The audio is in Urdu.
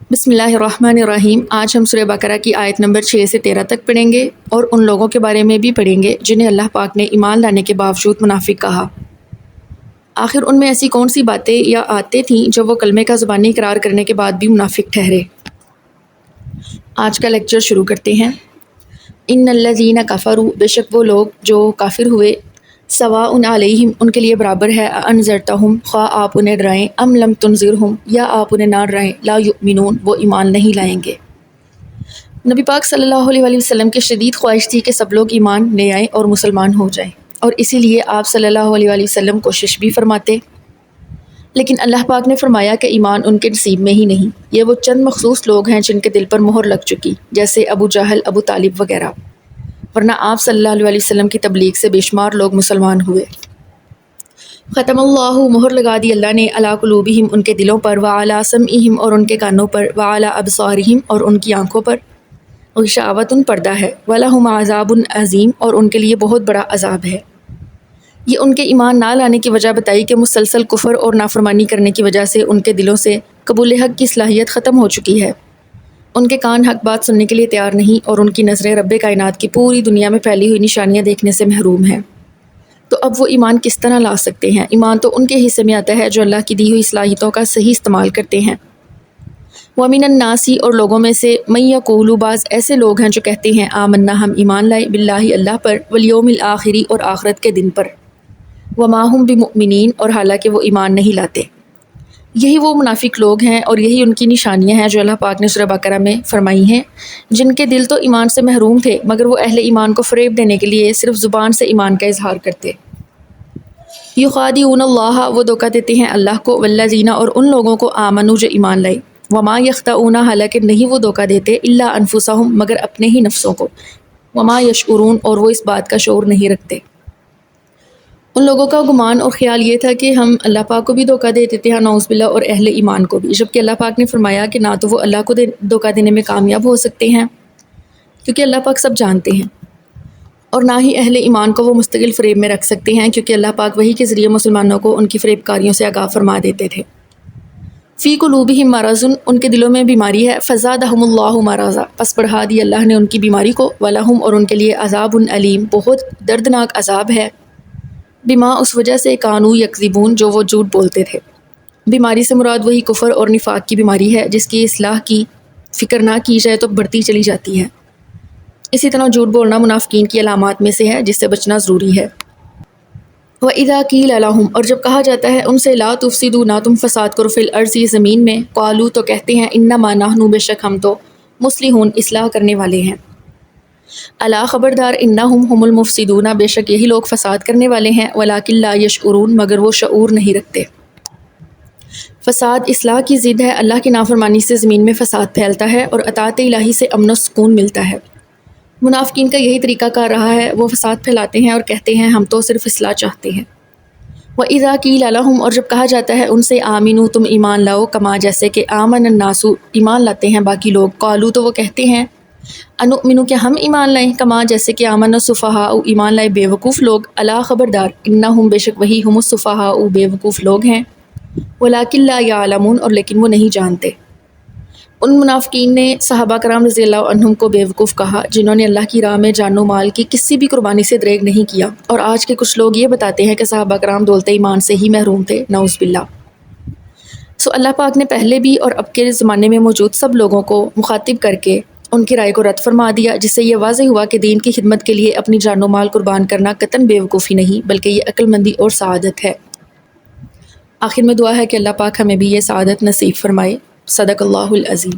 بسم اللہ الرحمن الرحیم۔ آج ہم سورہ بقرہ کی آیت نمبر 6 سے 13 تک پڑھیں گے اور ان لوگوں کے بارے میں بھی پڑھیں گے جنہیں اللہ پاک نے ایمان لانے کے باوجود منافق کہا۔ آخر ان میں ایسی کون سی باتیں یا عادتیں تھیں جو وہ کلمے کا زبانی اقرار کرنے کے بعد بھی منافق ٹھہرے۔ آج کا لیکچر شروع کرتے ہیں۔ ان الذین کفروا، بے شک وہ لوگ جو کافر ہوئے، سواء علیہم، ان کے لیے برابر ہے، انذرتہم، خواہ آپ انہیں ڈرائیں، ام لم تنذرہم، یا آپ انہیں نہ ڈرائیں، لا یؤمنون، وہ ایمان نہیں لائیں گے۔ نبی پاک صلی اللہ علیہ وسلم کی شدید خواہش تھی کہ سب لوگ ایمان لے آئیں اور مسلمان ہو جائیں، اور اسی لیے آپ صلی اللہ علیہ وسلم کوشش بھی فرماتے، لیکن اللہ پاک نے فرمایا کہ ایمان ان کے نصیب میں ہی نہیں۔ یہ وہ چند مخصوص لوگ ہیں جن کے دل پر مہر لگ چکی، جیسے ابو جہل، ابو طالب وغیرہ، ورنہ آپ صلی اللہ علیہ وسلم کی تبلیغ سے بے شمار لوگ مسلمان ہوئے۔ ختم اللہ، مہر لگا دی اللہ نے، علی قلوبہم، ان کے دلوں پر، وعلی سمعہم، اور ان کے کانوں پر، وعلی ابصارہم، اور ان کی آنکھوں پر، غشاوۃ، پردہ ہے، ولہم عذاب عظیم، اور ان کے لیے بہت بڑا عذاب ہے۔ یہ ان کے ایمان نہ لانے کی وجہ بتائی کہ مسلسل کفر اور نافرمانی کرنے کی وجہ سے ان کے دلوں سے قبول حق کی صلاحیت ختم ہو چکی ہے، ان کے کان حق بات سننے کے لیے تیار نہیں، اور ان کی نظریں رب کائنات کی پوری دنیا میں پھیلی ہوئی نشانیاں دیکھنے سے محروم ہیں۔ تو اب وہ ایمان کس طرح لا سکتے ہیں؟ ایمان تو ان کے حصے میں آتا ہے جو اللہ کی دی ہوئی صلاحیتوں کا صحیح استعمال کرتے ہیں۔ وَمِنَ النَّاسِ، اور لوگوں میں سے، مَن یقول، بعض ایسے لوگ ہیں جو کہتے ہیں، آمنا، ہم ایمان لائے، باللہ، اللہ پر، والیوم الآخر، اور آخرت کے دن پر، وما ہم بمؤمنین، اور حالانکہ وہ ایمان نہیں لاتے۔ یہی وہ منافق لوگ ہیں اور یہی ان کی نشانیاں ہیں جو اللہ پاک نے سورہ بقرہ میں فرمائی ہیں، جن کے دل تو ایمان سے محروم تھے مگر وہ اہل ایمان کو فریب دینے کے لیے صرف زبان سے ایمان کا اظہار کرتے۔ یخادعون اللہ، وہ دھوکہ دیتے ہیں اللہ کو، والذین، اور ان لوگوں کو، آمنوا، جو ایمان لائے، وما یخدعون، حالانکہ نہیں وہ دھوکہ دیتے، الا انفسہم، مگر اپنے ہی نفسوں کو، وما یشعرون، اور وہ اس بات کا شعور نہیں رکھتے۔ ان لوگوں کا گمان اور خیال یہ تھا کہ ہم اللہ پاک کو بھی دھوکہ دے دیتے ہیں، نعوذ باللہ، اور اہل ایمان کو بھی، جبکہ اللہ پاک نے فرمایا کہ نہ تو وہ اللہ کو دھوکہ دینے میں کامیاب ہو سکتے ہیں کیونکہ اللہ پاک سب جانتے ہیں، اور نہ ہی اہل ایمان کو وہ مستقل فریب میں رکھ سکتے ہیں کیونکہ اللہ پاک وحی کے ذریعے مسلمانوں کو ان کی فریب کاریوں سے آگاہ فرما دیتے تھے۔ فی قلوبہم مرض، ان کے دلوں میں بیماری ہے، فزادہم اللہ مرضا، پس بڑھا دی اللہ نے ان کی بیماری کو، ولہم، اور ان کے لیے عذاب علیم، بہت دردناک عذاب ہے، بما، اس وجہ سے، کانوا یکذبون، جو وہ جھوٹ بولتے تھے۔ بیماری سے مراد وہی کفر اور نفاق کی بیماری ہے جس کی اصلاح کی فکر نہ کی جائے تو بڑھتی چلی جاتی ہے۔ اسی طرح جھوٹ بولنا منافقین کی علامات میں سے ہے جس سے بچنا ضروری ہے۔ وَإِذَا قِيلَ لَهُمْ، اور جب کہا جاتا ہے ان سے، لا تفسدوا، نہ تم فساد کرو، فی الارض، زمین میں، قالوا، تو کہتے ہیں، انما نحن، بے شک ہم تو، مصلحون، اصلاح کرنے والے ہیں۔ الا، خبردار، انہم هم المفسدون، بے شک یہی لوگ فساد کرنے والے ہیں، ولکن لا یشعرون، مگر وہ شعور نہیں رکھتے۔ فساد اصلاح کی ضد ہے، اللہ کی نافرمانی سے زمین میں فساد پھیلتا ہے اور اطاعت الہی سے امن و سکون ملتا ہے۔ منافقین کا یہی طریقہ کار رہا ہے، وہ فساد پھیلاتے ہیں اور کہتے ہیں ہم تو صرف اصلاح چاہتے ہیں۔ وَإِذَا قِيلَ لَهُمْ، اور جب کہا جاتا ہے ان سے، آمنوا، تم ایمان لاؤ، کما، جیسے کہ، آمن الناس، ایمان لاتے ہیں باقی لوگ، قالوا، تو وہ کہتے ہیں، انؤمن، کیا ہم ایمان لائیں، کما، جیسے کہ، آمن السفہاء، ایمان لائے بے وقوف لوگ، الا، خبردار، انہم، بے شک وہی، ہم السفہاء، بے وقوف لوگ ہیں، ولکن لا یعلمون، اور لیکن وہ نہیں جانتے۔ ان منافقین نے صحابہ کرام رضی اللہ عنہم کو بے وقوف کہا جنہوں نے اللہ کی راہ میں جان و مال کی کسی بھی قربانی سے دریغ نہیں کیا، اور آج کے کچھ لوگ یہ بتاتے ہیں کہ صحابہ کرام دولت ایمان سے ہی محروم تھے، نعوذ باللہ۔ اللہ پاک نے پہلے بھی اور اب کے زمانے میں موجود سب لوگوں کو مخاطب کر کے ان کی رائے کو رد فرما دیا، جس سے یہ واضح ہوا کہ دین کی خدمت کے لیے اپنی جان و مال قربان کرنا قطعاً بے وقوفی نہیں بلکہ یہ عقل مندی اور سعادت ہے۔ آخر میں دعا ہے کہ اللہ پاک ہمیں بھی یہ سعادت نصیب فرمائے۔ صدق اللہ العظیم۔